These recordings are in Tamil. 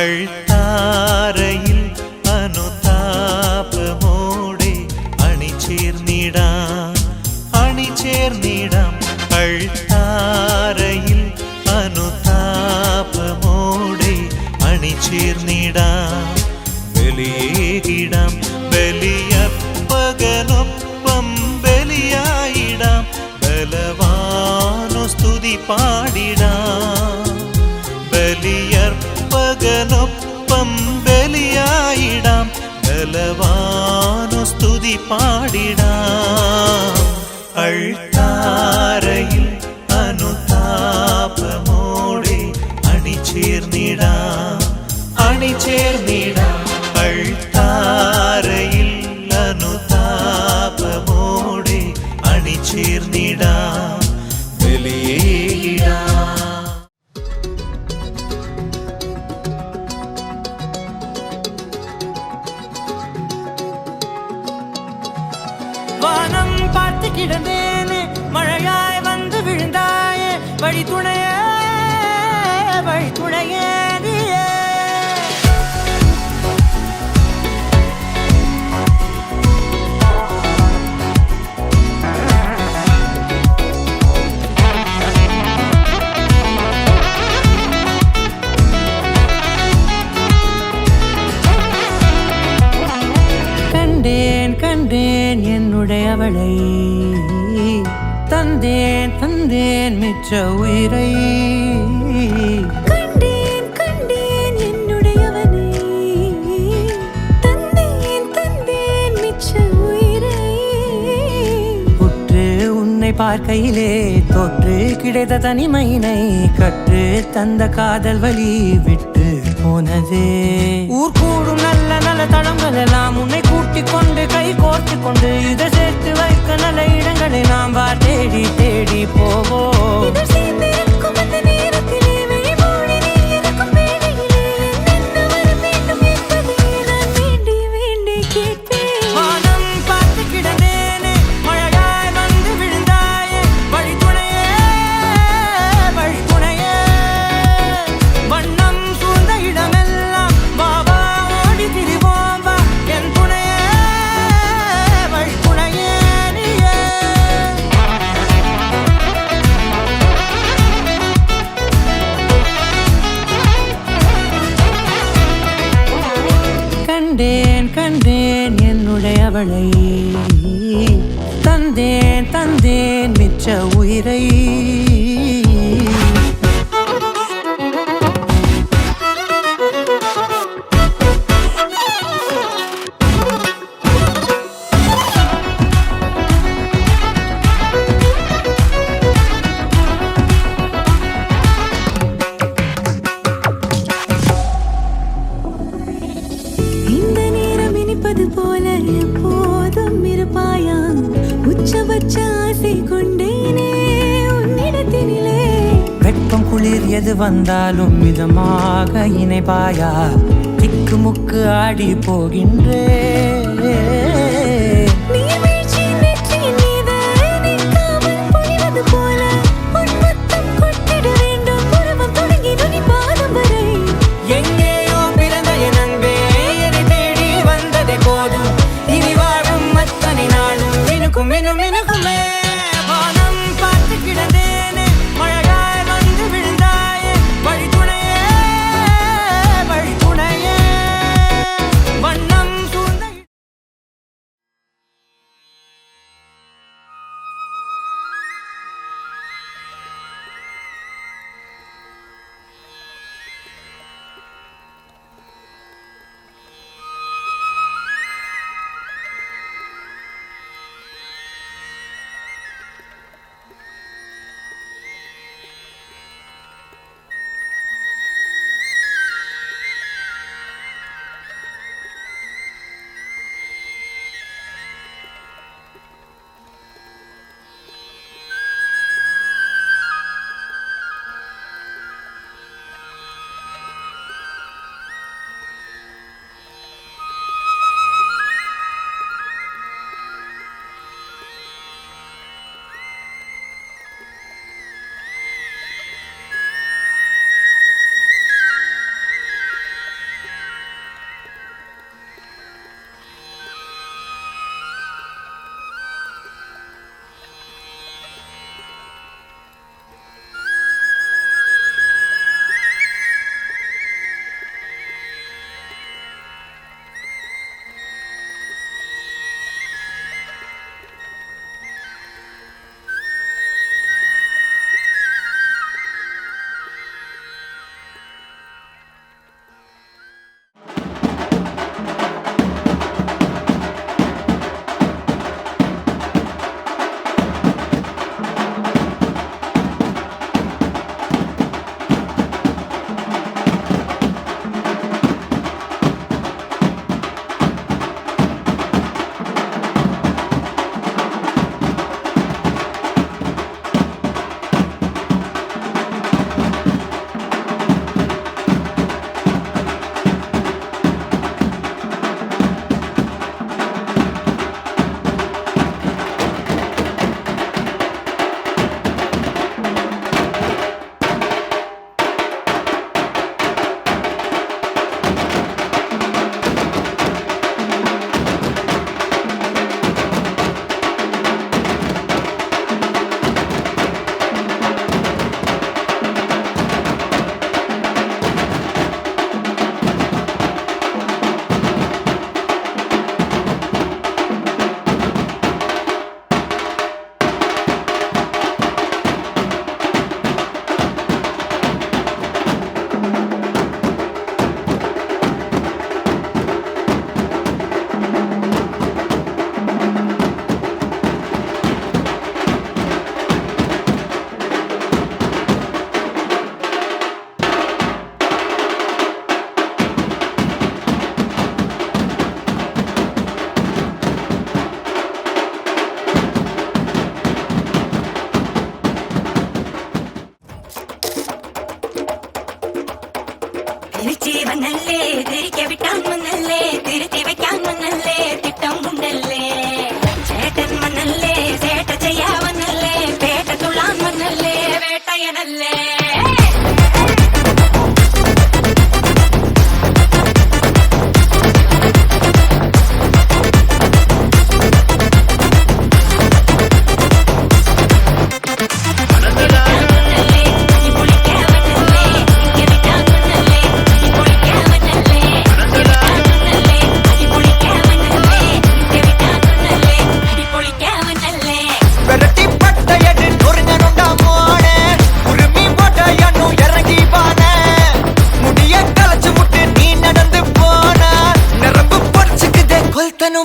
അൾത്താരയിൽ അനുതാപമോടെ അണിചേർന്നിടാം അൾത്താരയിൽ അനുതാപമോടെ അണിചേർന്നിടാം ബലിയേകിടാം ബലിയർപ്പകനൊപ്പം ബലിയായിടാം ബലവാനു സ്തുതി പാടിടാം ബലിയർപ്പകനൊപ്പം ബലിയായിടാം ബലവാനു സ്തുതി പാടിടാം അൾത്താരയിൽ അനുതാപമോടെ അണിചേർന്നിടാം അൾത്താരയിൽ അനുതാപമോടെ അണിചേർന്നിടാം ബലിയേകിടാം. வானம் பார்த்து கிடந்தேனே மழையாய் வந்து விழுந்தாயே வழி துணையே நீயே. கண்டேன் என்னுடையவளை தந்தேன் மிச்ச உயிரை. கண்டேன் என்னுடையவனை தந்தேன் மிச்ச உயிரை. உற்று உன்னை பார்க்கையிலே தொற்று கிடைத்த தனிமையினை கற்று தந்த காதல் வழி விட்டு போனதே. ஊர் கூடும் நல்ல தளங்கள் எல்லாம் உன்னை கூட்டிக் கொண்டு கை கோர்த்து கொண்டு இதை சேர்த்து வைக்க நல்ல இடங்களை நாம் தேடி தேடி போவோம். கண்டேன் என்னுடையவளை தந்தேன் மிச்ச உயிரை. போல எப்போதும் இருப்பாயா உச்சபட்ச ஆசை கொண்டேனே உன்னிடத்தினிலே. வெப்பம் குளிர் எது வந்தாலும் மிதமாக இணைப்பாயா திக்குமுக்கு ஆடி போகின்றே.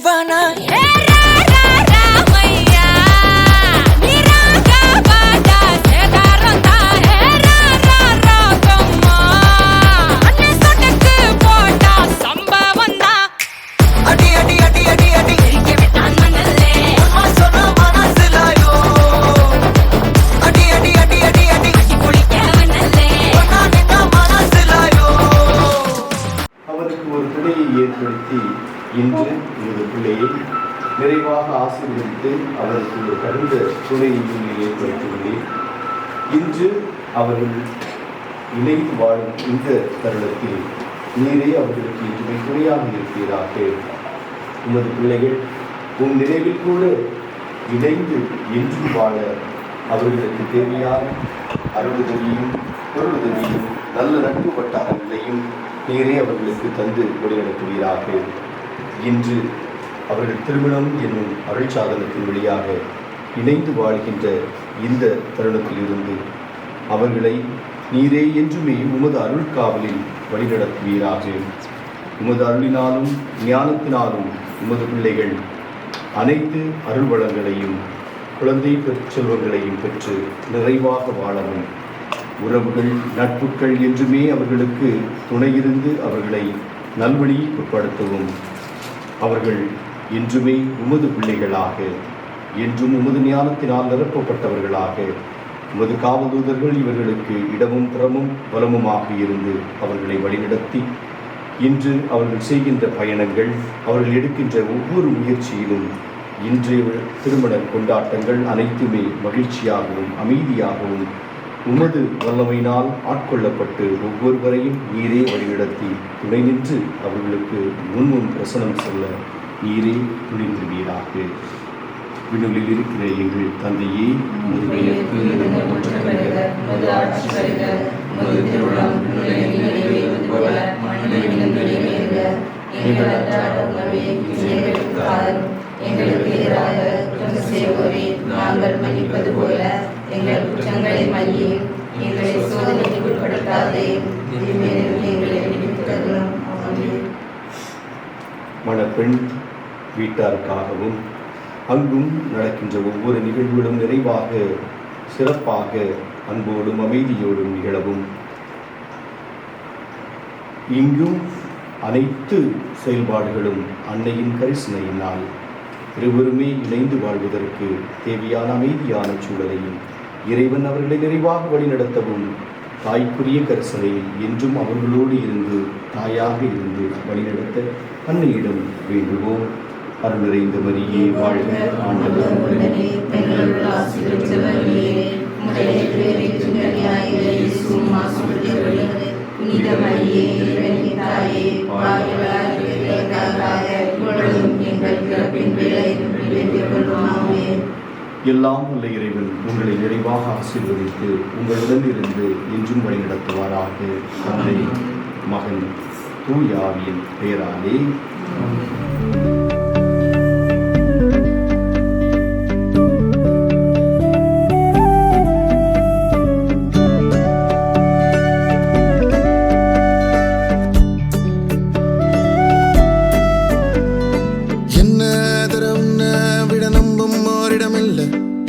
பூவானா ஏற்படுத்தி இன்று எனது பிள்ளையை நிறைவாக ஆசீர்வதித்து அவருக்கு ஒரு தகுந்த துணையை ஏற்படுத்தியுள்ளேன். இன்று அவர்கள் இணைந்து வாழும் இந்த தருணத்தில் நீரே அவர்களுக்கு இன்றுமே துணையாக இருப்பீராக. உமது பிள்ளைகள் உன் நினைவில் கூட இணைந்து என்றும் வாழ அவர்களுக்கு தேவையான அருளுதவியும் பொருளுதவியும் நல்ல நட்பு வட்டாரங்களையும் நீரே அவர்களுக்கு தந்து வழிநடத்துவீராக. இன்று அவர்கள் திருமணம் என்னும் அருள் சாதனத்தின் வழியாக இணைந்து வாழ்கின்ற இந்த தருணத்தில் இருந்து அவர்களை நீரே என்றுமே உமது அருள் காவலில் வழிநடத்துவீராக. உமது அருளினாலும் ஞானத்தினாலும் உமது பிள்ளைகள் அனைத்து அருள் வளங்களையும் குழந்தை செல்வங்களையும் பெற்று நிறைவாக வாழவும் உறவுகள் நட்புகள் என்றுமே அவர்களுக்கு துணையிருந்து அவர்களை நல்வழியில் உட்படுத்தவும் அவர்கள் என்றுமே உமது பிள்ளைகளாக என்றும் உமது ஞானத்தினால் நிரப்பப்பட்டவர்களாக உமது காவலூதர்கள் இவர்களுக்கு இடமும் புறமும் பலமுமாக இருந்து அவர்களை வழிநடத்தி இன்று அவர்கள் செய்கின்ற பயணங்கள் அவர்கள் எடுக்கின்ற ஒவ்வொரு முயற்சியிலும் இன்றைய திருமண கொண்டாட்டங்கள் அனைத்துமே மகிழ்ச்சியாகவும் அமைதியாகவும் உமது வல்லமையினால் ஆட்கொள்ளப்பட்டு ஒவ்வொருவரையும் நீரே வழிநடத்தி துணை நின்று அவர்களுக்கு முன் பிரசனம் சொல்ல நீரே துணிந்துவீராக. விண்ணுளில் இருக்கிற எங்கள் தந்தையே, உமது பெயர் எங்களுக்கு எதிராக குற்றம் செய்வோரை நாங்கள் மன்னிப்பது போல எங்கள் குற்றங்களை மன்னியும், எங்களை சோதனைக்கு உட்படுத்தாதே, எங்களை விடுவித்தருளும். மணப்பெண் வீட்டாருக்காகவும் அங்கும் நடக்கின்ற ஒவ்வொரு நிகழ்வுகளும் நிறைவாக சிறப்பாக அன்போடும் அமைதியோடும் நிகழவும் இங்கும் அனைத்து செயல்பாடுகளும் அன்னையின் கரிசனையினால் இருவருமே இணைந்து வாழ்வதற்கு தேவையான அமைதியான சூழலையும் இறைவன் அவர்களை நிறைவாக வழிநடத்தவும் தாய்க்குரிய கரிசனையில் என்றும் அவர்களோடு இருந்து தாயாக இருந்து வழிநடத்த அன்னையிடம் வேண்டுவோம். அருள் நிறைந்த மரியே வாழ்க, ஆண்டவர் உடனே பெண்களுள் ஆசி பெற்றவர் நீரே, உம்முடைய பேரின் புனித மரியே, இறைவனின் தாயே, பாவிகளாகிய எங்களுக்காக இப்பொழுதும் எங்கள் பிறப்பின் வேளையிலும் வேண்டிக் கொள்ளும். ஆமென். எல்லாம் உள்ள இறைவன் உங்களை நிறைவாக ஆசீர்வதித்து உங்களுடன் இருந்து என்றும் வழிநடத்துவாராக. தந்தை, மகன், தூய ஆவியின் பெயராலே.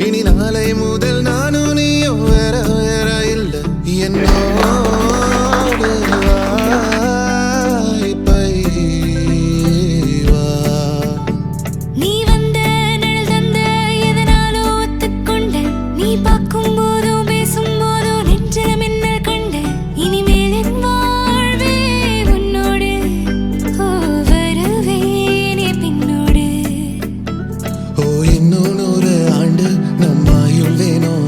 இனி நாளை முதல் நானும் நீயும் வேற வேற இல்லை, என்னோடு வா. நீ வந்த நிழல் தந்த எதனாலோ ஒத்துக்கொண்ட, நீ பார்க்கும் போதும் பேசும் போதும் நெஞ்சில மின்னல் கண்ட, இனிமேல் என் வாழ்வே உன்னோடு, ஓ வருவேனே பின்னோடு. ஓ இன்னும் 100 ஆண்டு நம்மாயுள் வேணும்,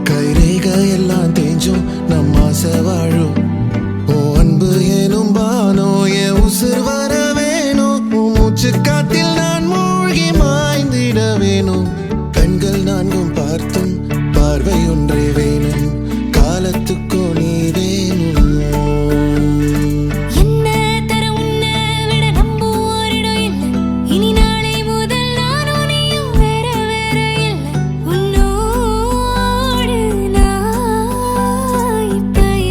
கைரேக எல்லாம் தேஞ்சும் நம்ம ஆசை வாழும். ஓ அன்பு ஏனும் பானோ என் உசுர் வர வேணும், மூச்சு காத்தில் நான் மூழ்கி மாய்ந்திட வேணும். கண்கள் நான்கும் பார்த்தும் பார்வை ஒன்றே வேணும், காலத்துக்கோ நீ வேணும். என்ன தர உன்னை விட நம்புவோரிடம் இல்லை, இனி நாளை முதல் நானும் நீயும் வேற வேற இல்லை, உன்னோடு நான் இப்பயேதான்.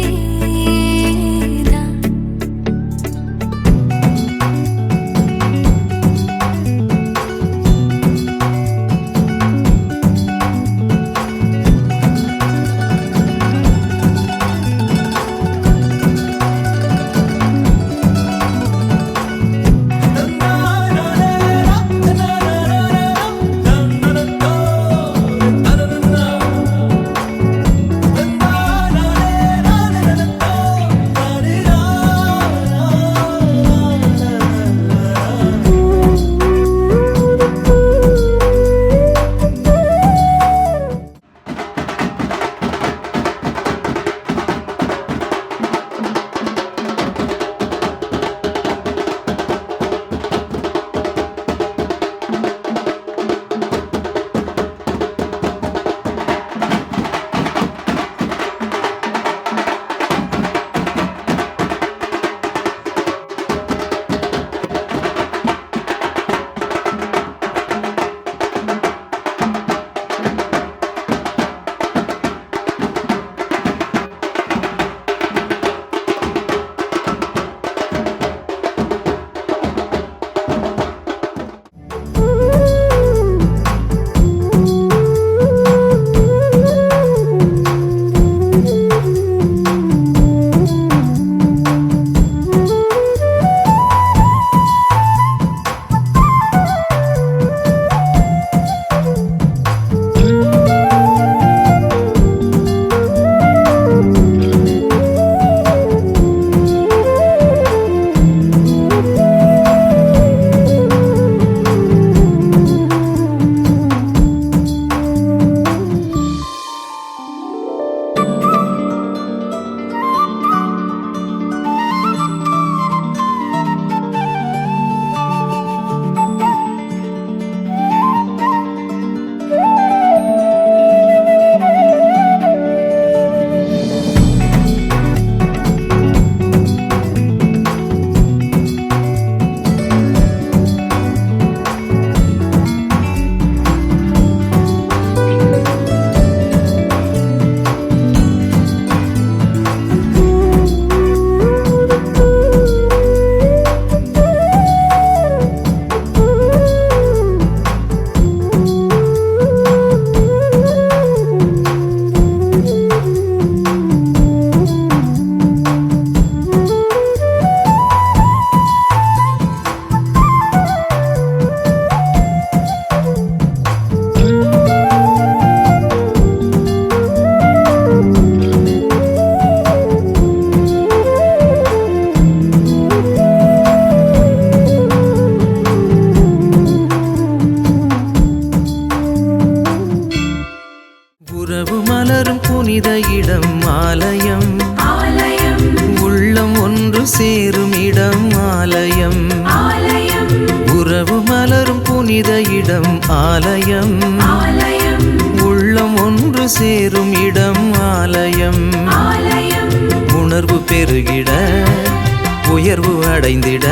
புனித இடம் ஆலயம், ஆலயம் உள்ளம் ஒன்று சேரும் இடம் ஆலயம். ஆலயம் உணர்வு பெருகிட உயர்வு அடைந்திட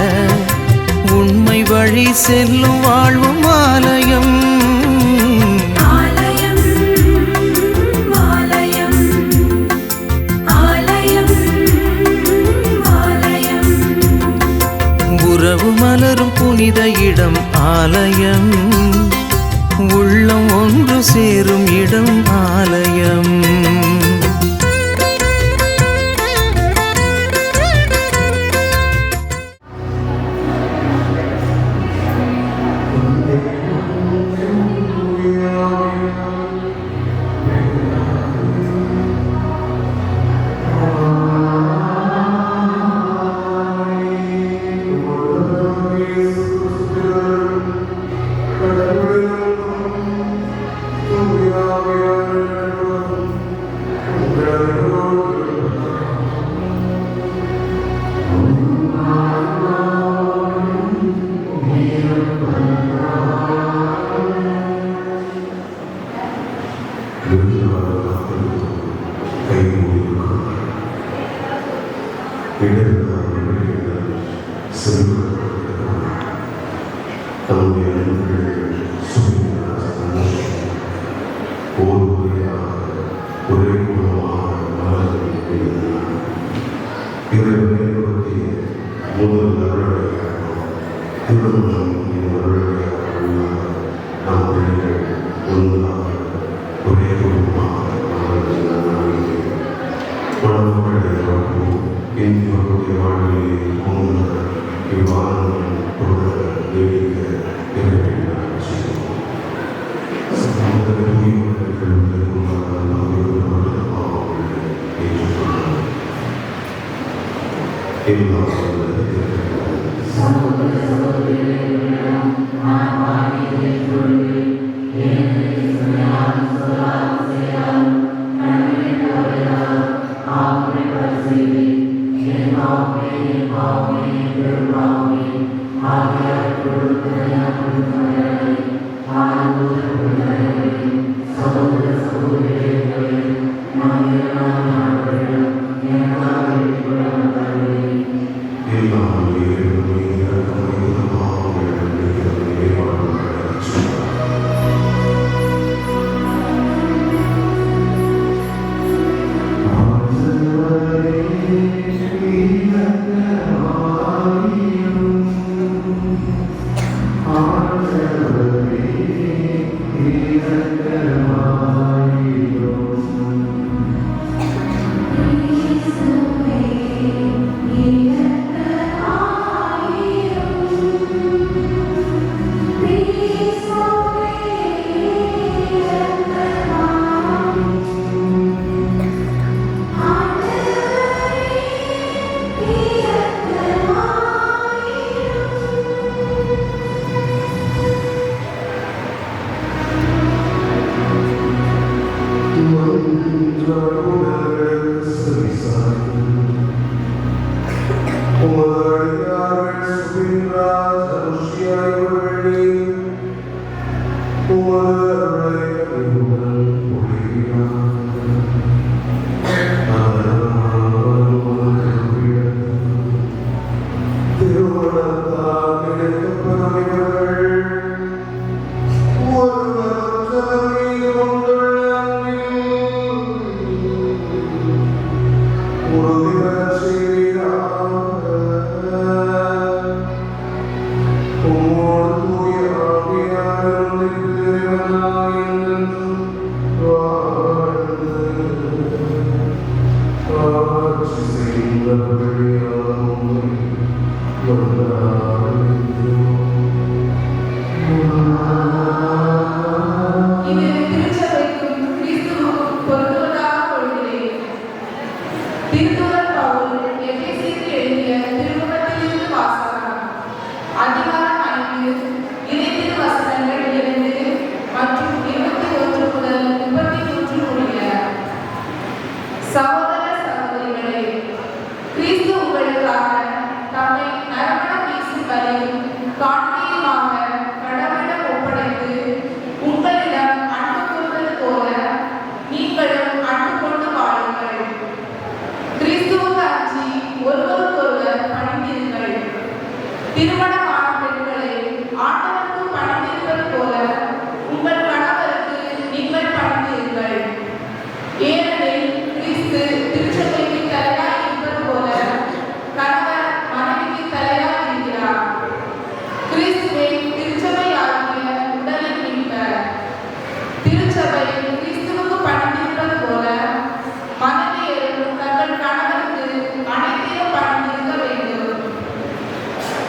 உண்மை வழி செல்லும் வாழ்வும் ஆலயம். ஆலயம் ஆலயம் ஆலயம் ஆலயம் உறவு மலரும் புனித இடம் ஆலயம், உள்ளம் ஒன்று சேரும் இடம் ஆலயம். Thank you.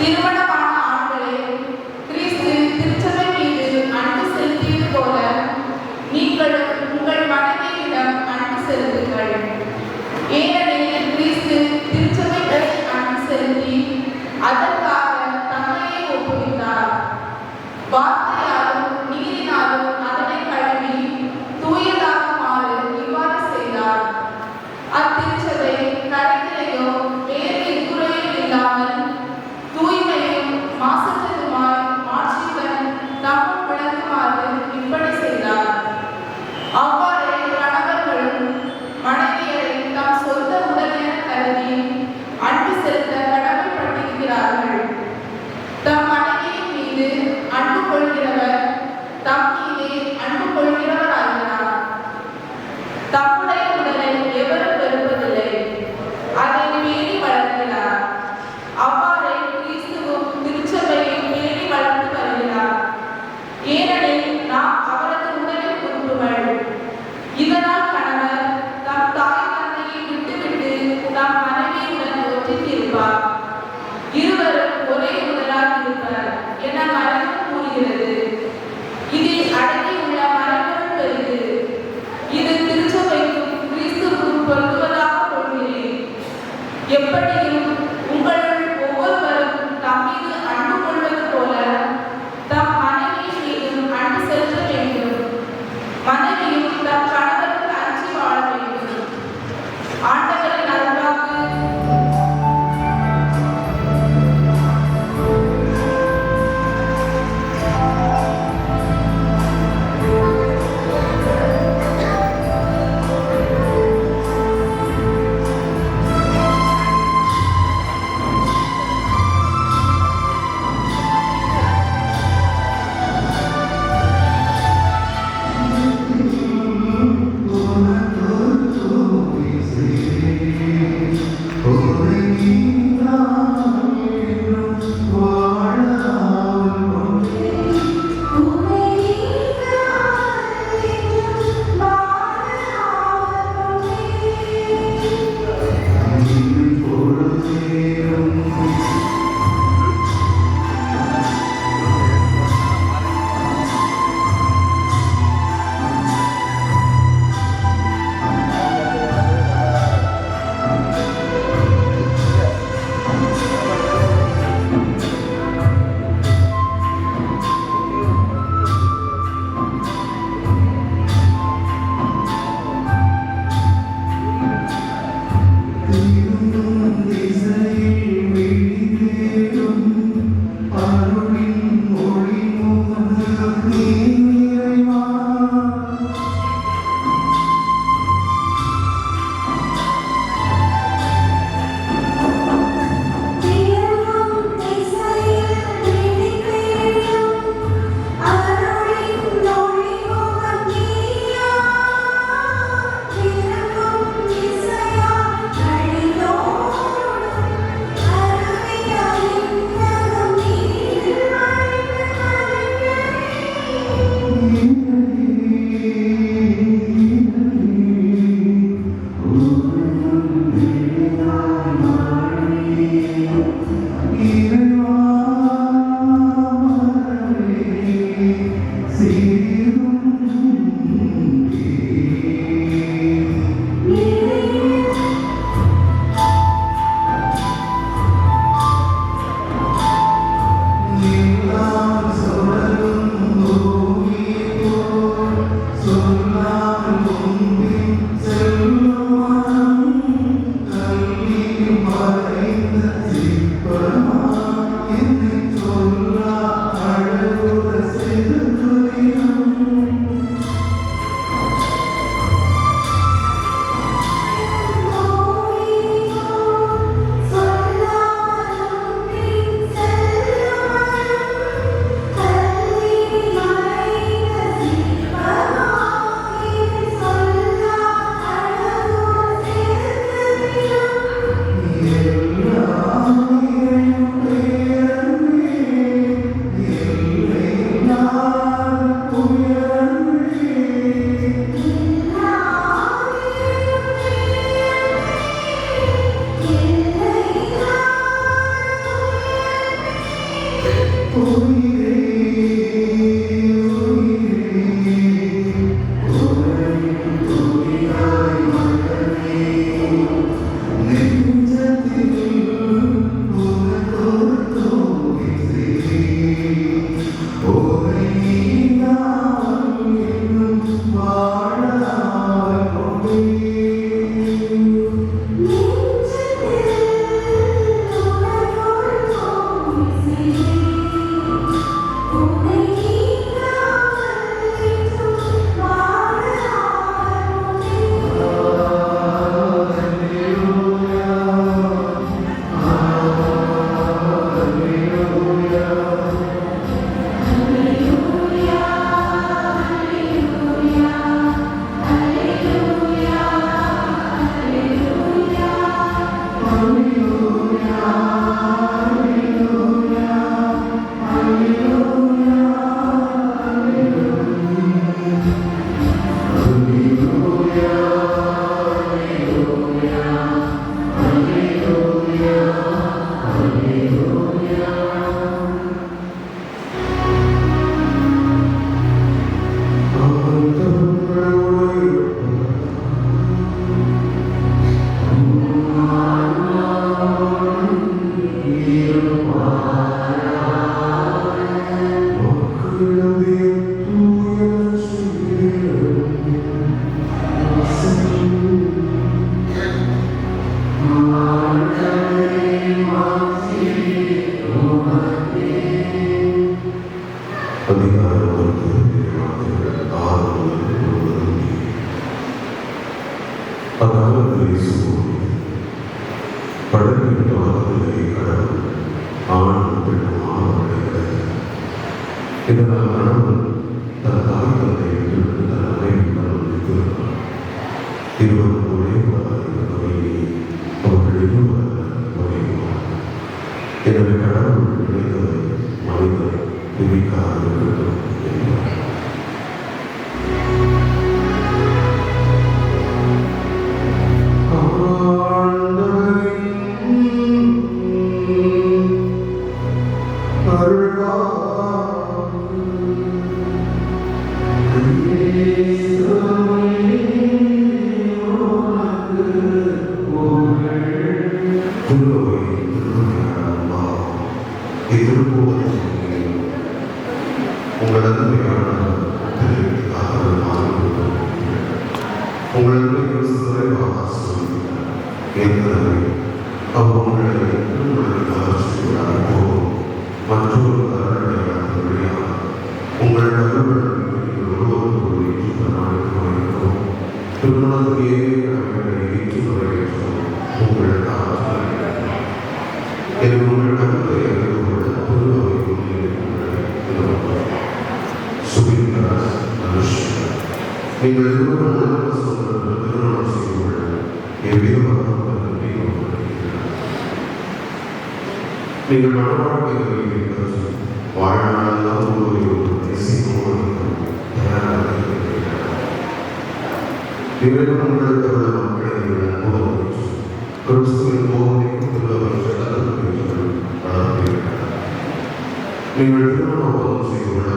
திருமணமான ஆண்களே, கிறிஸ்து திருச்சபை மீது அன்பு செலுத்தியது போல நீங்களும் உங்கள் மனைவியிடம் அன்பு செலுத்துங்கள். ஏனெனில் கிறிஸ்து திருச்சபைக்கு அன்பு செலுத்தி அதற்காக தம்மையே ஒப்புவித்தார். வார்த்தையாலும் நீரினாலும் அதனை கழுவி தூயதாகுமாறு இவ்வாறு செய்தார். அத்திருச்சபை கடைகளையோ வேறு குறையும் இல்லாமல் தூய்மையும் மாசற்றதுமாய் மாற்றியுடன் தம்மும் விளக்குமாறு இப்படி செய்தார். அவ்வாறே கணவர்களும் மனைவியரை தம் சொந்த உடலென கருதி அன்பு செலுத்த கடமைப்பட்டிருக்கிறார்கள். தம் மனைவியின் மீது அன்பு கொள்கிறவர் தம் மீதே அன்பு கொள்கிறவர் ஆகிறார். தம்முடைய உடலை எவரும் வெறுப்பதில்லை, அதை பேணி வளர்க்கிறார். அவ்வாறே கிறிஸ்துவும் திருச்சபையை பேணி வளர்த்து வருகிறார். ஏனெனில் நாம் அவரது உடலின் உறுப்புகள். இதனால் கணவர் தம் தாய் தந்தையை விட்டுவிட்டு தம் மனைவியுடன் ஒற்றித்திருப்பார். இருவரும் ஒரே உடலாக இருப்பர் என மறைவும் கூறுகிறது. இதில் அடங்கியுள்ள மறைபொருள் பெரிது. இது திருச்சபைக்கும் கிறிஸ்துவுக்கும் பொருந்துவதாக கொள்கிறேன். எப்படியும் உங்களுள் ஒவ்வொருவரும் தம் மீது அன்பு கொள்வது போல தம் மனைவியின் மீதும் அன்பு செலுத்த வேண்டும். மனைவியும் தம் கணவருக்கு அஞ்சி வாழ வேண்டும். ஆண்டவரின் அருளாக சொல்ல அழகுற செதுக்குறியும் இதனால் கணவன் தன் தாய் தந்தையை விட்டு தன் மனைவியிடம் வைத்திருந்தார். இருவரும் ஒரே வகையை அவர்கள் இருவர் வகைவார். எனவே கடவுள் இணைந்ததை மனிதன் பிரிக்காது வேண்டும் என்றார். நீங்கள் மனவாழ்க்கை வாழ்நாளெல்லாம் ஒருவரை நேசிக்கும் தயாராக இறைவன் உங்களுக்கு அவரது மக்களை போதும் கிறிஸ்துவின் போதனைக்கும் நீங்கள் திருமணம் செய்து கொள்ள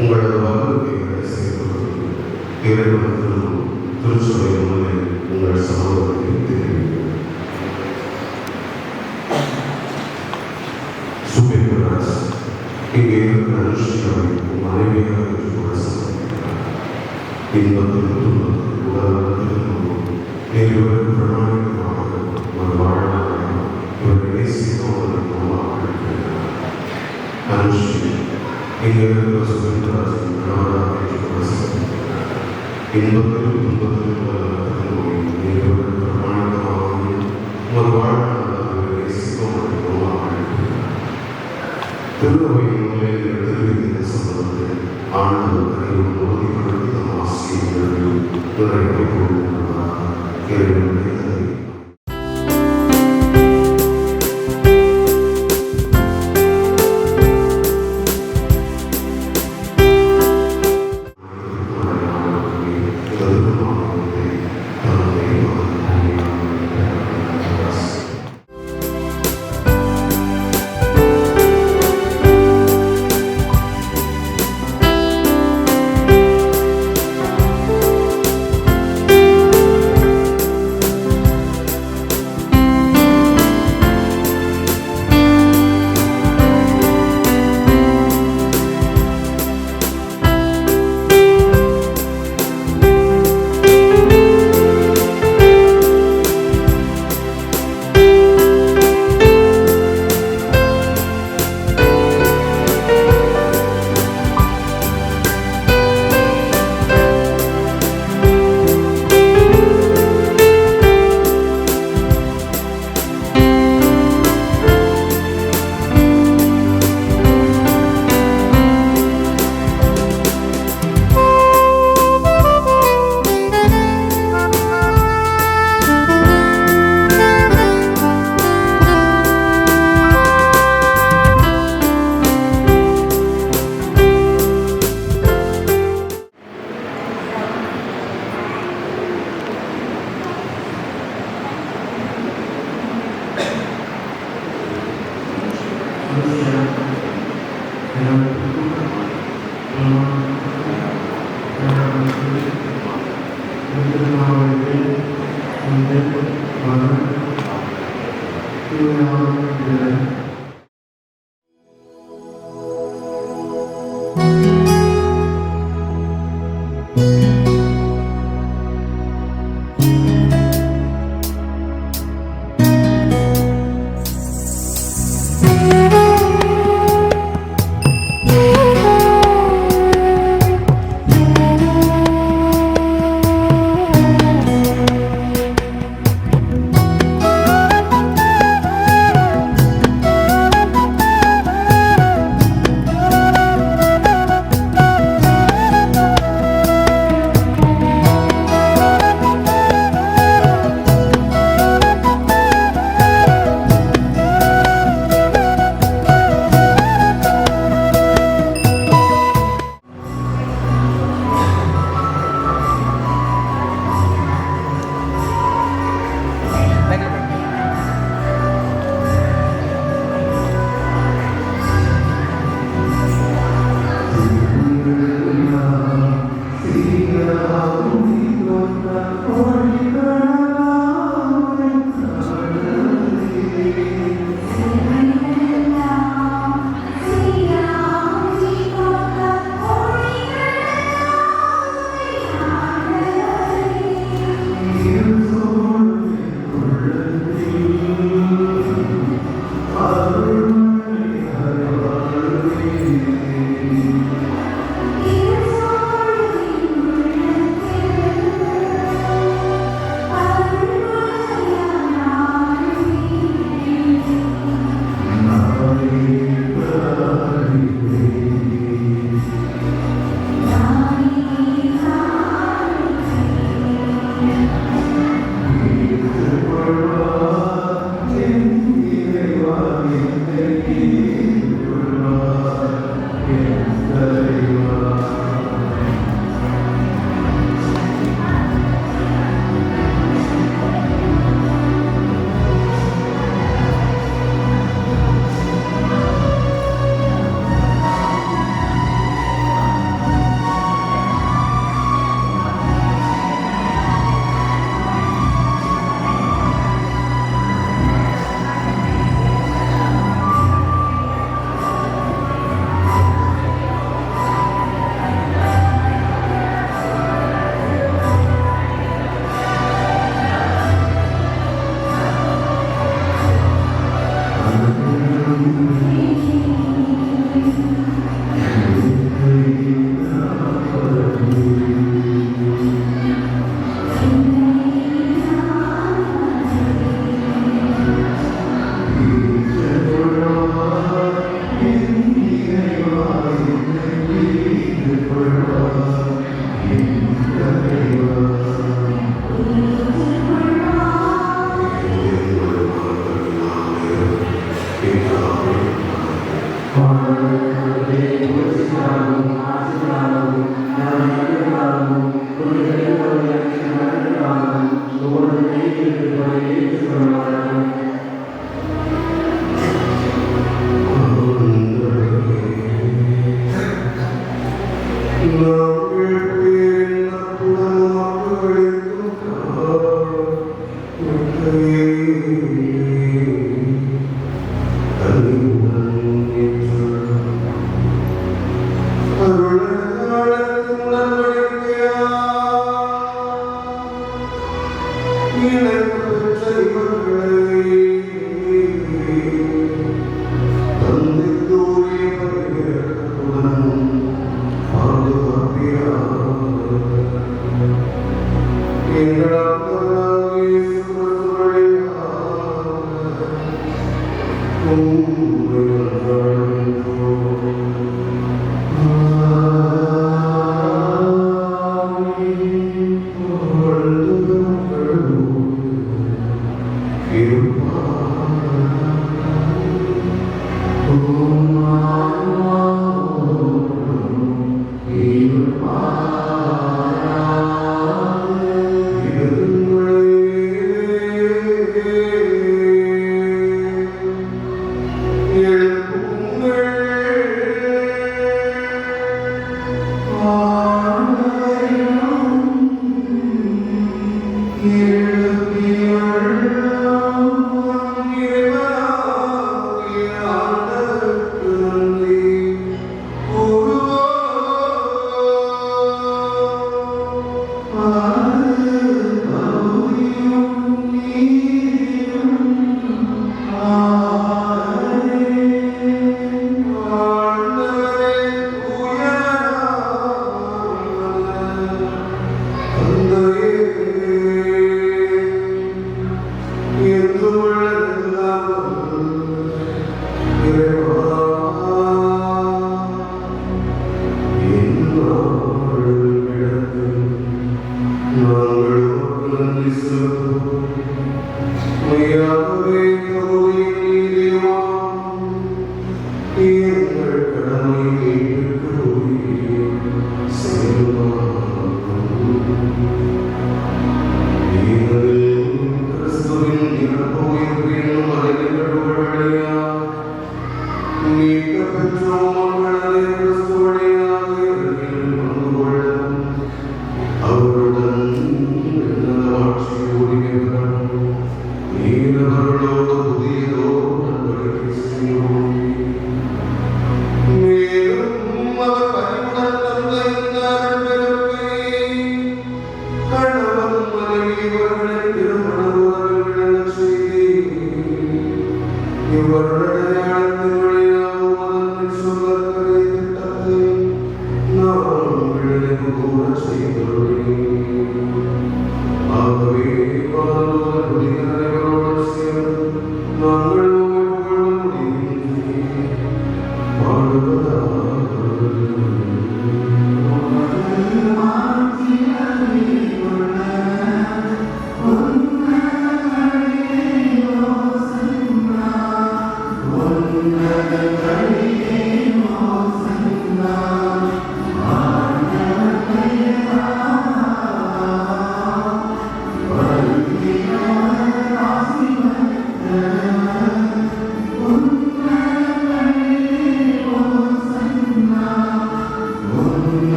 உங்களது வாழ்க்கையை செய்வது இறைவன் திருச்சபை முன்னிலை உங்கள் சகோதரத்தை தெரிவிக்கும். இங்கே இருக்கிற அனுஷ்டியாவை மனைவியாக ஏற்றுக்கொள்ள சம்மதிக்கிறார். இன்பத்தில் துன்பத்தில் உடல்நலத்திலும் இருவரும் பிரணாயகமாக ஒரு வாழ்நாளாக இவரை நேசித்தவர்கள் அனுஷ்டி இங்கே இருக்கிற சுகந்தராஜன் கணவராக ஏற்றுக்கொள்ள சம்மதிக்கிறார். இன்பத்திலும் துன்பத்திலும் உடல்நலத்திலும் இருவரும் பிரணாயகமாக ஒரு வாழ்நாளாக இவரை நேசித்தவர்கள் திருவையின் நிலையில் தெரிவித்த சம்பவத்தில் ஆனந்த கரையும் உறுதிப்படுத்தி தம் ஆசிரியர்கள் துறைகளை கொண்டுள்ளதாக இறைவனுடைய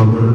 Oh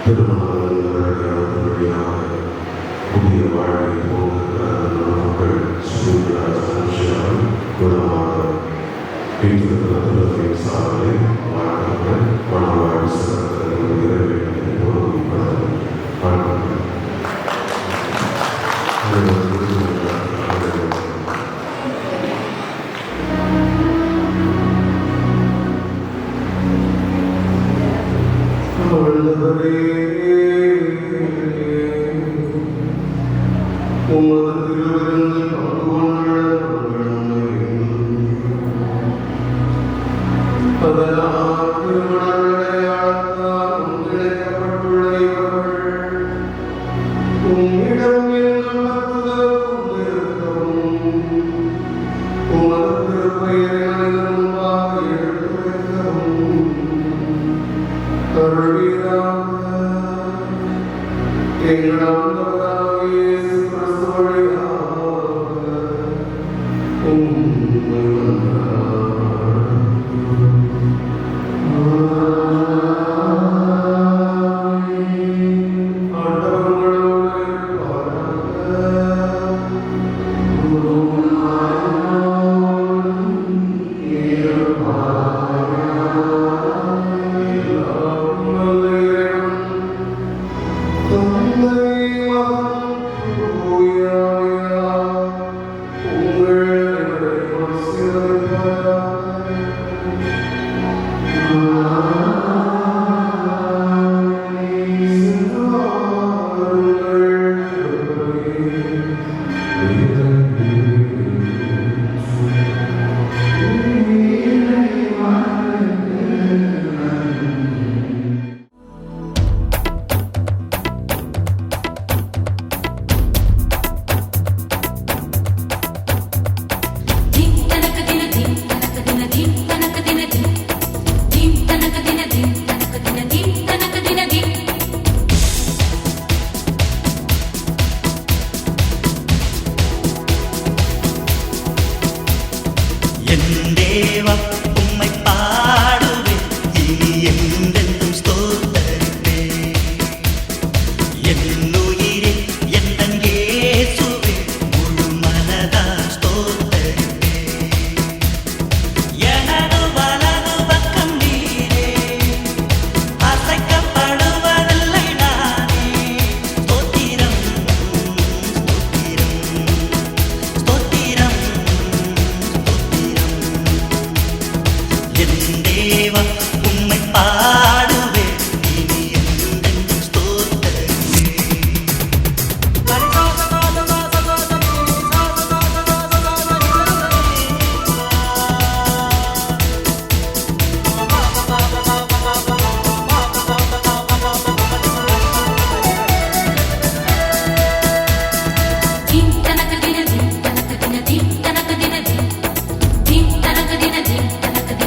திருமணம் வழியாக புதிய வாழ்வை போகிற மக்கள் சுற்றுலாவை குணமாக வீட்டில் சாதனை வாழ்க்கை மனவாழ்வு சிறந்த நிறைவேற்றி வணக்கம்.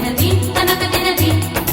Din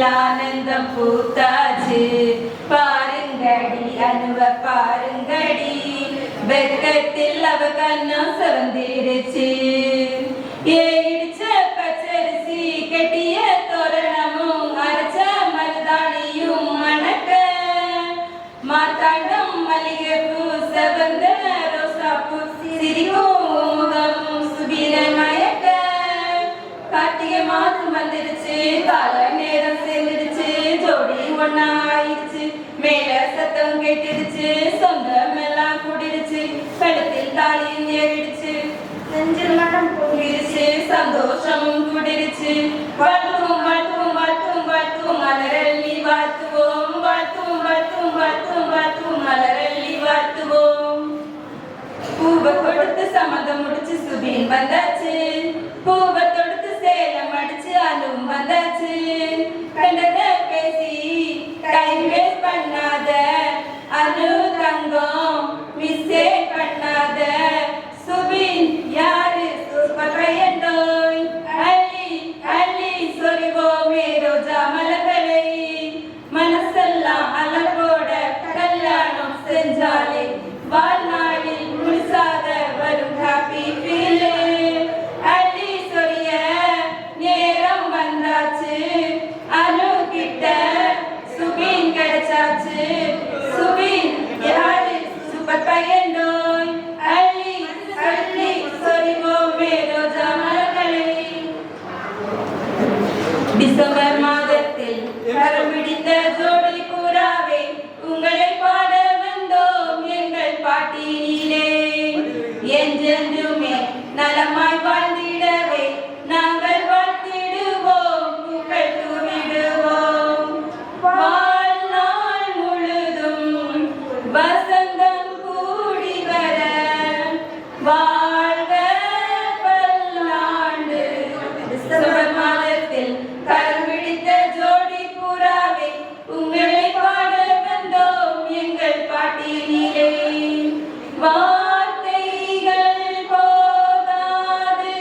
கண்ணில் ஆனந்தம் பூத்தாச்சு பாருங்கடி அனுவ பாருங்கடி வெக்கத்தில் அவ கண்ணம் சிவந்திருச்சு ஏடிச்ச பச்சரிசி கெட்டிய தோரணமும் அரைச்ச மருதாணியும் மணக்க மாத்தாண்டம் மல்லிகைப்பூ செவந்த ரோசாப்பூ சிரிக்கும் முகமும் சுபீர மயக்க கார்த்திகை மாதம் வந்துடுச்சு கால நேரம் சேர்ந்துடுச்சு ஜோடி ஒன்னா ஆயிடுச்சு மேல சத்தம் கேட்டுடுச்சு சொந்தம் எல்லாம் கூடிடுச்சு கழுத்தில் தாலியும் ஏறிடுச்சு நெஞ்சில் மனம் பொங்கிடுச்சு சந்தோஷமும் கூடிடுச்சு வாழ்த்துவோம் வாழ்த்துவோம் வாழ்த்துவோம் வாழ்த்துவோம் மலரள்ளி வாழ்த்துவோம் வாழ்த்துவோம் வாழ்த்துவோம் வாழ்த்துவோம் வாழ்த்துவோம் மலரள்ளி வாழ்த்துவோம் பூவை கொடுத்து சம்மந்தம் முடிச்சு சுபீன் வந்தாச்சு பூவை தொடுத்து சேலம் அடிச்சு அலும் வந்தாச்சு கண்டத பேசி டைம் வேஸ்ட் பண்ணாத அனு தங்கம் மிஸ்ஸே பண்ணாத சுபீன் யாரு சூப்பர் பையன்டோய் அள்ளி அள்ளி சொரிவோமே ரோஜா மலர்களை மனசெல்லாம் அலர்வோட கல்யாணம் செஞ்சாலே வாழ்நாளில் முழுசாக வரும் ஹாப்பி ஃபீலே அள்ளி சொரிய நேரம் வந்தாச்சு அனு கிட்ட சுபீன் கிடைச்சாச்சு சுபீன் யாரு சூப்பர் பையனோய் அள்ளி அள்ளி சொரிவோமே ரோஜா மலர்களை டிசம்பர் மாதத்தில் கரம் பிடித்த ஜோடி புறாவே உங்களை பாட வந்தோம் எங்கள் பாட்டியிலே என்றென்றுமே நலமாய் வாழ்ந்திடவே நாங்கள் வாழ்த்திடுவோம் பூக்கள் தூவிடுவோம் வாழ்நாள் முழுதும் வசந்தம் கூடி வர வாழ்க பல்லாண்டு டிசம்பர் மாதத்தில் கரம் பிடித்த ஜோடி புறாவே உங்களை பாட வந்தோம் எங்கள் பாட்டியிலே வார்த்தைகள் போகாது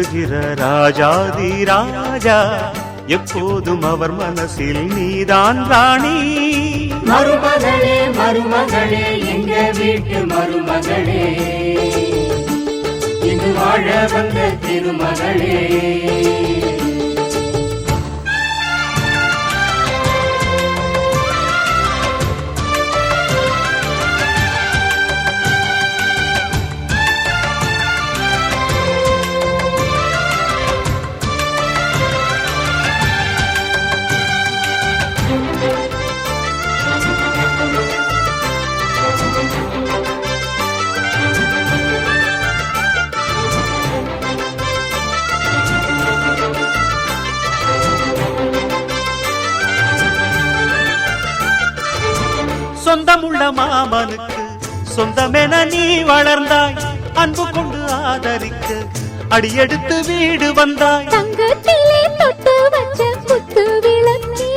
சுற்றுகிற ராஜாதி ராஜா, எப்போதும் அவர் மனசில் நீதான் ராணி. மருமகளே மருமகளே எங்க வீட்டு மருமகளே, இங்கு வாழ வந்த திருமகளே. சொந்தமுள்ள மாமனுக்கு சொந்தமென நீ வளர்ந்தாய், அன்பு கொண்டு ஆதரிக்க அடியெடுத்து வீடு வந்தாய். தங்கத்திலே தொட்டு வச்ச குத்து விளக்கே,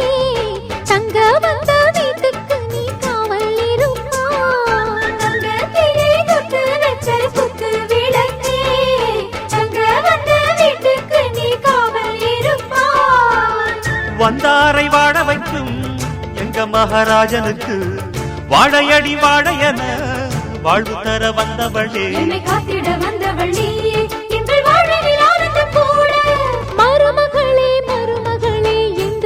தங்க வந்த வீட்டுக்கு நீ காவல் இருப்பாய். தங்கத்திலே தொட்டு வச்ச குத்து விளக்கே, தங்க வந்த வீட்டுக்கு நீ காவல் இருப்பாய். வந்தாரை வாழ வைக்கும் எங்க மகாராஜனுக்கு வாழையடி வாழையன வாழ்வு தர வந்தவளே. என்னை காத்திட வந்தவள் நீயே, எங்கள் வாழ்வில் ஆனந்தம் கூட. மருமகளே மருமகளே எங்க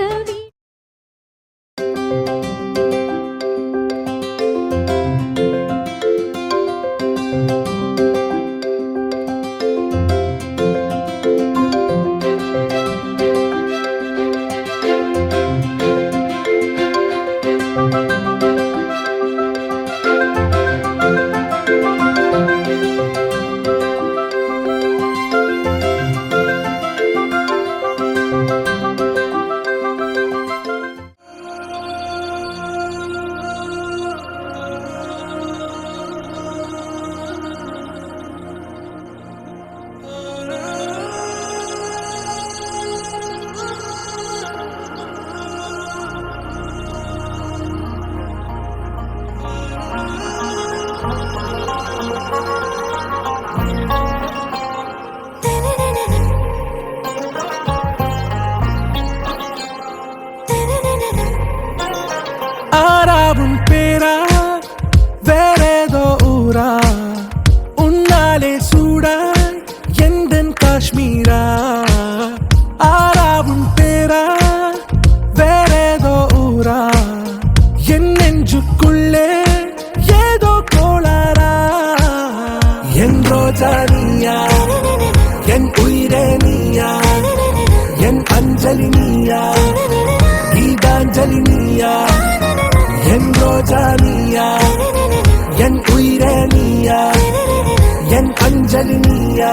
ஆராவும் பேரா வேறேதோ ஊரா, உன்னாலே சூடா எந்தன் காஷ்மீரா. ஆராவும் பேரா வேறேதோ ஊரா, என் நெஞ்சுக்குள்ளே ஏதோ கோளாரா. என் ரோஜா நீயா, என் உயிரே நீயா, என் அஞ்சலி நீயா, கீதாஞ்சலி நீயா. என் ரோஜா நீயா, என் உயிரே நீயா, என் அஞ்சலி நீயா,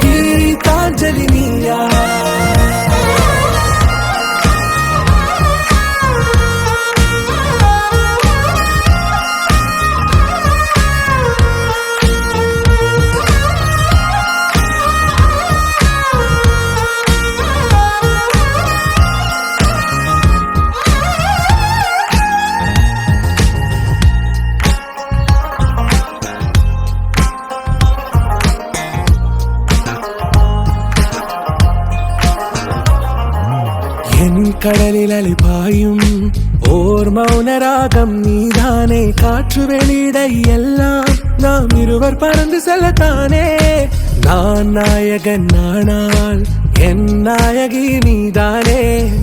கீதாஞ்சலி நீயா. என் கடலில் அலைபாயும் ஓர் மௌன ராகம் நீதானே. காற்று வெளியிட எல்லாம் நாம் இருவர் பறந்து செல்லத்தானே. நான் நாயகன் நானால் என் நாயகி நீதானே.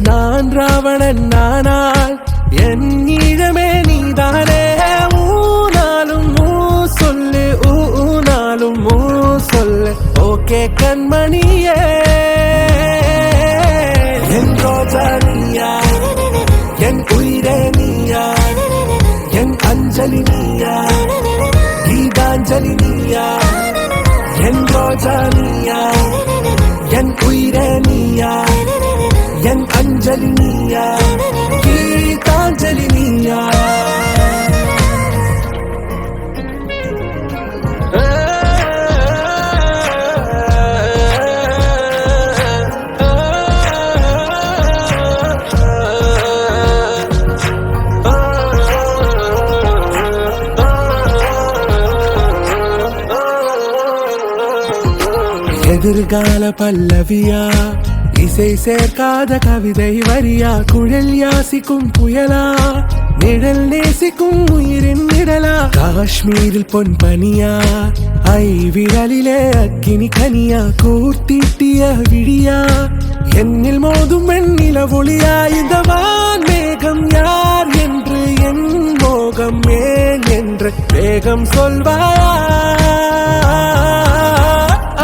நான் ராவணன் நானால் என் ஈழமே நீதானே. ஊனாலும் ஊ சொல்லு, ஊனாலும் ஊ சொல்லு, ஓகே கண்மணியே. என் ரோஜா நீயா, என் உயிரே நீயா, என் அஞ்சலி நீயா, கீதாஞ்சலி நீயா. என் ரோஜா நீயா, என் உயிரே நீயா, என் அஞ்சலி நீயா, கீதாஞ்சலி நீயா. எதிர்கால பல்லவியா, இசை சேர்க்காத கவிதை வரியா, குழல் யாசிக்கும் புயலா, நிழல் நேசிக்கும் உயிரின் நிழலா, காஷ்மீரில் பொன் பனியா, ஐ விரலிலே அக்கினி கனியா, கூர்த்தீட்டிய விழியா, என்னில் மோதும் வெண்ணில ஒளியா, இந்த வான் மேகம் யார் என்று, என் மோகம் ஏன் என்று வேகம் சொல்வாயா,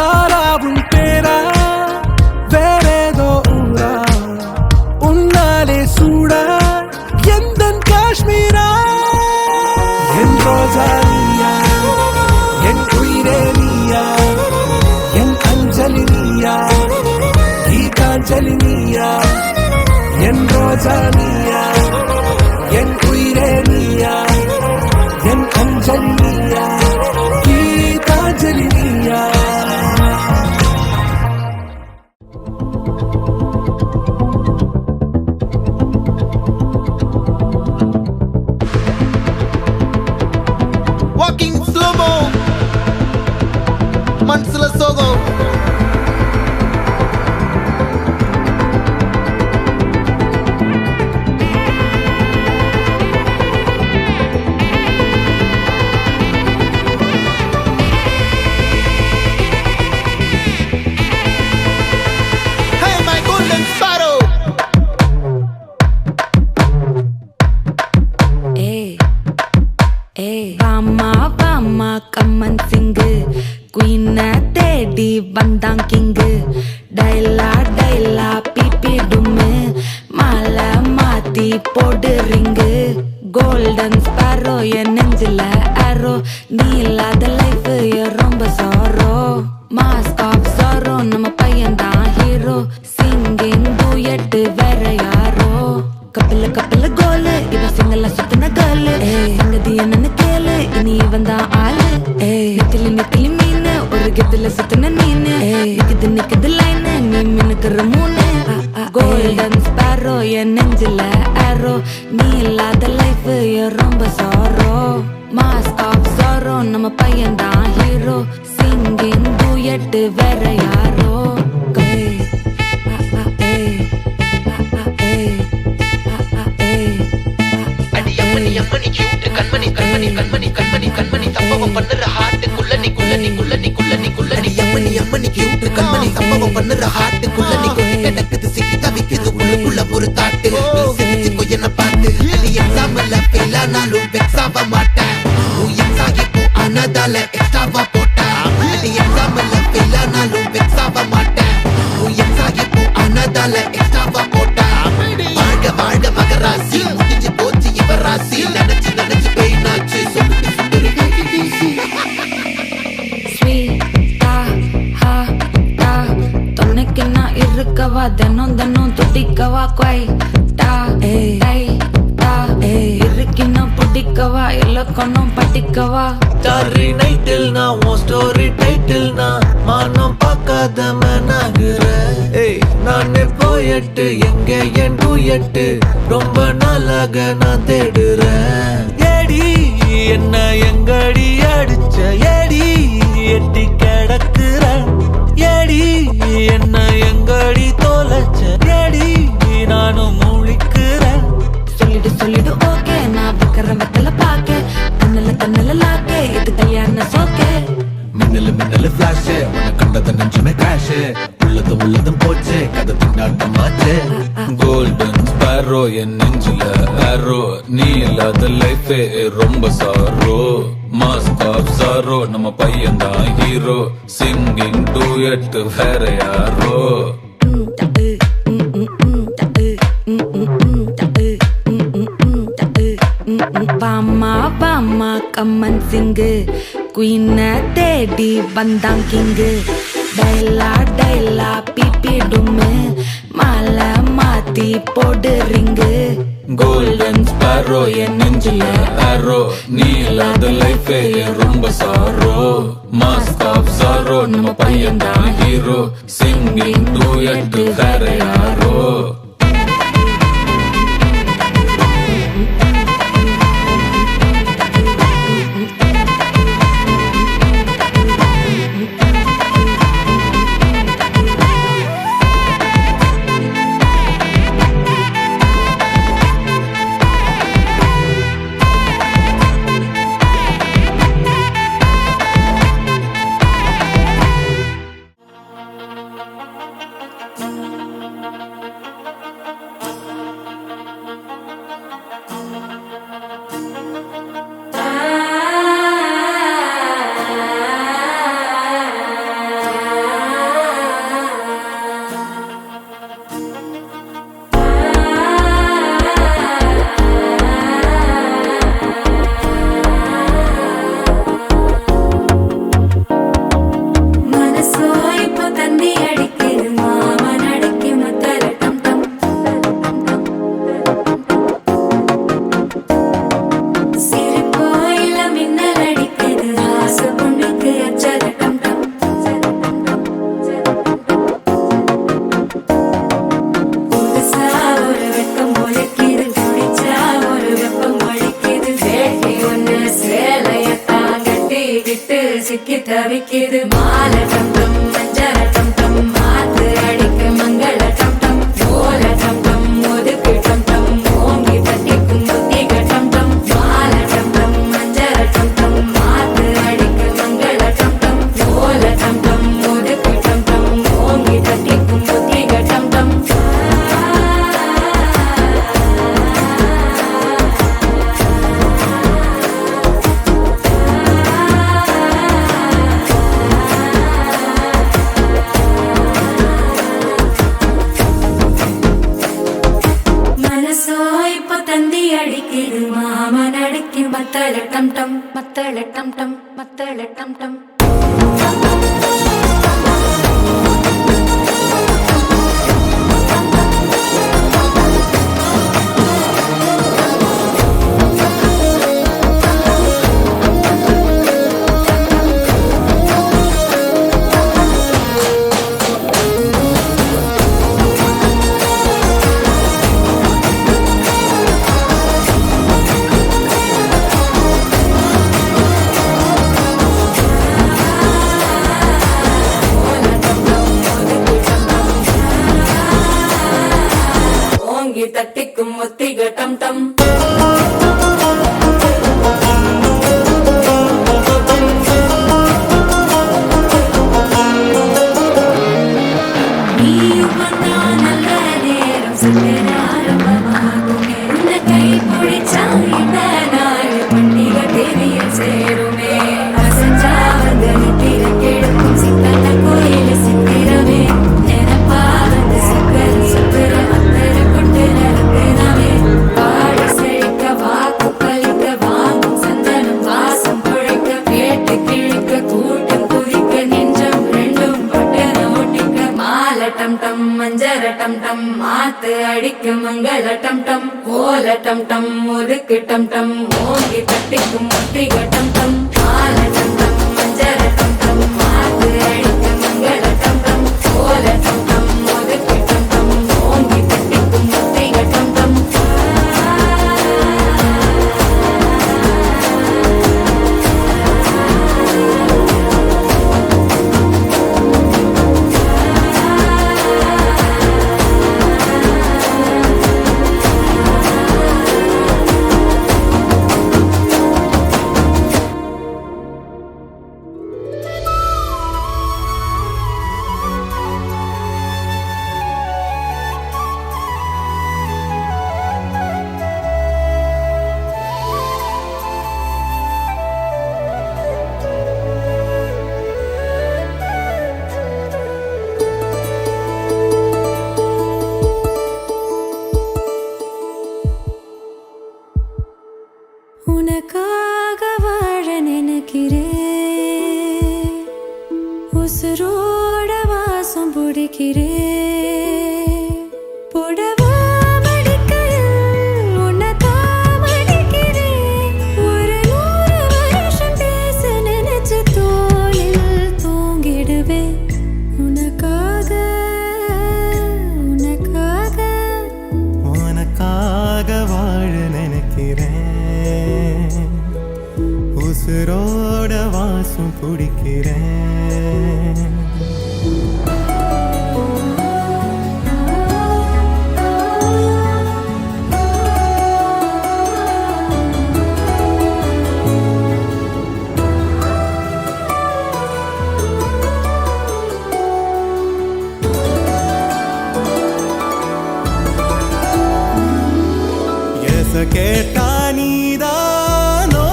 ஆராவும் பேரா வேறேதோ ஊரா, உன்னாலே சூடா எந்தன் காஷ்மீரா, என் ரோஜா நீயா, என் உயிரே நீயா, என் அஞ்சலி நீயா, கீதாஞ்சலி நீயா, என் ரோஜா நீயா, என் உயிரே நீயா, என் அஞ்சலி நீயா, கீதாஞ்சலி நீயா. Walking slow-mo, Mansala Sogo. Hey, my golden sparrow. வாமா வாமா கம்மன் சிங்கு குயின தேடி வந்தான் கிங்கு டைலா டைலா பிபி டும்மு மாலை மாத்தி போடு ரிங்கு கோல்டன் ஸ்பாரோ என் நெஞ்சில ஆரோ நீ இல்லாத லைஃப் ரொம்ப சாரோ மாஸ்க் ஆஃப் சாரோ நம்ம பையன் தான் ஹீரோ சிங்கிங் டூயட் வேற யாரோ கப்பல கப்பல கோலு இவ சிங்கல சுத்தின கேர்ளு சங்கதி என்னன்னு கேளு இனி இவன் தான் ஆளு நெத்திலி நெத்திலி மீனு ஒரு கெத்துல சுத்தின நீனு நிக்குது நிக்குது லைனு நீ மினுக்குற மூணு கோல்டன் ஸ்பாரோ என் நெஞ்சில ஆரோ நீ இல்லாத லைஃப் ரொம்ப சாரோ மாஸ்க் ஆஃப் சாரோ நம்ம பையன் தான் ஹீரோ சிங்கிங் டூயட் வேற யாரோ அம்மனி கியூட் கண்மணி கண்மணி கண்மணி கண்மணி கண்மணி சம்பவம் பண்ணுற ஹார்ட்டுக்குள்ள நீ குள்ள நீ குள்ள நீ குள்ள நீ குள்ள நீ அம்மனி கியூட் கண்மணி சம்பவம் பண்ணுற ஹார்ட்டுக்குள்ள நீ கொட்டி கிடக்குது சிக்கி தவிக்குது உள்ளுக்குள்ள ஒரு தாட்டு நீ சிரிச்சுக்கோ என்ன பார்த்து நீ எக்ஸாம்ல ஃபெயில் ஆனாலும் வெக்ஸ் ஆக மாட்டேன் நீ எக்ஸாம் இப்போ ஆனதால எக்ஸ்ட்ராவா போட்டேன் நீ எக்ஸாம்ல ஃபெயில் ஆனாலும் வெக்ஸ் ஆக மாட்டேன் நீ எக்ஸாம் இப்போ ஆனதால எக்ஸ்ட்ராவா போட்டேன் வாழ்க வாழ்க மகராசி முடிஞ்சு போச்சு இவராசி நினைச்சு நினைச்சு பெயினாச்சு சொல்லிட்டு சுந்தரி ஸ்வீட்டா ஹா டா தொன்னைக்கு நான் இருக்கவா தினம் தினம் துடிக்கவா குவைட்டா டை டா இருக்கின்னா பிடிக்கவா இலக்கணம் படிக்கவா ஸ்டாரி நைட்டில் நான் உன் ஸ்டோரி டைட்டில் நான் மானம் பார்க்காத மேனாகுற நானே போயட்டு எங்க என் டூயட்டு ரொம்ப நாளாக நான் தேடுறேன் ஏடி என்ன எங்கடி அடிச்ச ஏடி எட்டி கிடக்குற ஏடி என்ன எங்கடி தொலைச்ச ஏடி நானும் முழிக்கிறேன் சொல்லிடு சொல்லிடு ஓகே நான் வைக்கிற வெத்தல பாக்க கண்ணல கண்ணல லாக்கே இது கல்யாண சோக்கே மின்னலு மின்னலு ஃபிளாஷ் உன கண்டத நெஞ்சுமே கிராஷ் உள்ளதும் போச்சு கதை திண்டாட்டமாச்சு கோல்டன் ஸ்பாரோ என் நெஞ்சில ஆரோ நீ இல்லாத லைஃபே ரொம்ப சாரோ மாஸ்க் ஆஃப் சாரோ நம்ம பையன் தான் ஹீரோ சிங்கிங் டூயட் வேற யாரோ வாமா வாமா கம்மன் சிங்கு குயின தேடி வந்தான் கிங்கு டைலா டைலா பிபி டும்மு மாலை மாத்தி போடு ரிங்கு கோல்டன் ஸ்பாரோ என் நெஞ்சில ஆரோ நீ இல்லாத லைஃபே ரொம்ப சாரோ மாஸ்க் ஆஃப் சாரோ நம்ம பையன் தான் ஹீரோ சிங்கிங் டூயட் வேற யாரோ அடிக்குது மாலை டம் டம் மஞ்சள் டம் டம் மாத்து அடிக்க மங்கள டம் டம் ஓல டம் டம் ஒதுக்கு டம் டம் ஓங்கி தட்டிக்கும் புத்திக டம் டம் மாலை டம் டம் மஞ்சள் டம் டம் மாத்து அடிக்க மங்கள டம் டம் ஓல டம் டம் ஒதுக்கு டம் டம் ஓங்கி தட்டிக்கும் புத்திக டம் டம் மனசோ இப்ப தந்தி அடிக்குது மாமன் அடிக்கு மத்தள டம் டம் மத்தள டம் டம் மத்தள டம் டம் ஓங்கி தட்டிக்கும் ஒத்திக டம் டம் நீயும் வந்தா நல்ல நேரம் சக்கர ஆரம்பமாகுமே உன்னை கை பிடிச்சா இந்த நாள் பண்டிகை தேவியில் சேருமே அசஞ்சா வந்து நித்திர கெடுக்கும் சித்தன கோயில சித்திரமே நினப்பா வந்து சக்கர சுக்கர அத்தர கொண்டு நடத்தினவே பாடி செழிக்க வாக்கு பலிக்க வாங்கும் சந்தனம் வாசம் குழைக்க கேட்டு கிழிக்க கூட்டம் குதிக்க நெஞ்சம் ரெண்டும் பட்டன ஒட்டிக்க மாலை டம் டம் மஞ்சர டம் டம் மாத்து அடிக்க மங்கள டம் டம் ஓல டம் டம் ஒதுக்கு டம் டம் ஓங்கி தட்டிக்கும் ஒத்திக டம் டம் மாலை டம் டம் மஞ்சர டம் டம் மாத்து அடிக்க மங்கள டம் டம் ஓல டம் டம் ஒதுக்கு டம் டம் ஓங்கி தட்டிக்கும் ஒத்திக டம் டம் உனக்காக வாழ நினைக்கிறேன் உசுரோட வாசம் பிடிக்கிறேன் புடவா மடிக்கையில் உன்னை தாமடிக்கிறேன் ஒரு 100 வருஷம் பேச நினைச்சு தோளில் தூங்கிடுவேன் உனக்காக உனக்காக உனக்காக வாழ நினைக்கிறேன் உசுரோட வாசம் பிடிக்கிறேன் கேட்டா நீதானோ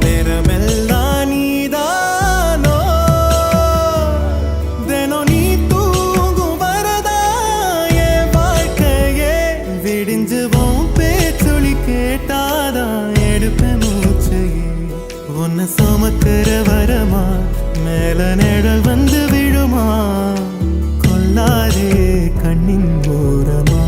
நேரமெல்லாம் நீதானோ தினம் நீ தூங்கும் வரதா என் வாழ்க்கையே விடிஞ்சுவோம் பேச்சொலி கேட்டாதான் எடுப்பேன் மூச்சையே உன்னை சுமக்கிற வரமா மேல நிழல் வந்து விழுமா கொல்லாதே கண்ணின் ஓரமா